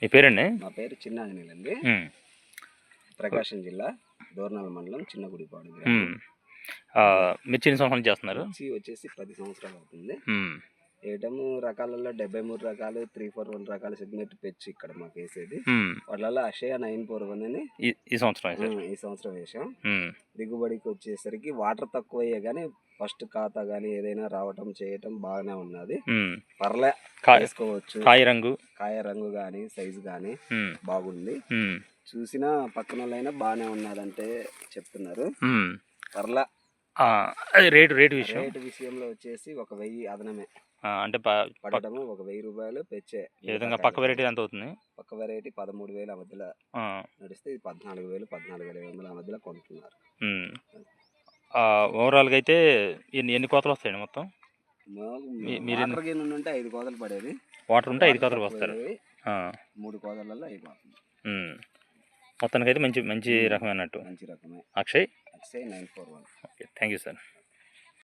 మీ పేరండి? మా పేరు చిన్నాంజనేయులు అండి. ప్రకాశం జిల్లా దోర్నాల మండలం చిన్నగుడిపాడు. మిర్చి ఎన్ని సంవత్సరాలు చేస్తున్నారు? మిర్చి వచ్చేసి 10 సంవత్సరాలు అవుతుంది. వేయటము రకాలలో 73 రకాలు 341 రకాల సెగ్మెంట్ పెంచి ఇక్కడ మాకు వేసేది. వాళ్ళలో అక్షయ 941 అని ఈ సంవత్సరం వేసాం. దిగుబడికి వచ్చేసరికి వాటర్ తక్కువ అయ్యే కానీ ఫస్ట్ ఖాతా కానీ ఏదైనా రావటం చేయటం బాగానే ఉన్నది. పర్లే వేసుకోవచ్చు. కాయ రంగు కానీ సైజు కానీ బాగుంది. చూసినా పక్కన వాళ్ళైనా బాగానే ఉన్నదంటే చెప్తున్నారు. పర్లా రేటు విషయంలో వచ్చేసి 1000 అదనమే అంటే పడటము 1000 రూపాయలు పెంచే. ఏ విధంగా పక్క వెరైటీ ఎంత అవుతుంది? పక్క వెరైటీ 13,000 మధ్యలో నడిస్తే 14,000 14,500 మధ్యలో కొంటున్నారు. ఓవరాల్గా అయితే ఎన్ని కోతలు వస్తాయండి మొత్తం? ఉంటే 5 కోతలు పడేది. వాటర్ ఉంటే 5 కోతలు వస్తారు. 3 కోతలలో 5 కోతలు. మొత్తానికి అయితే మంచి రకమే అన్నట్టు. మంచి రకమే Akshay 941. Okay, thank you sir.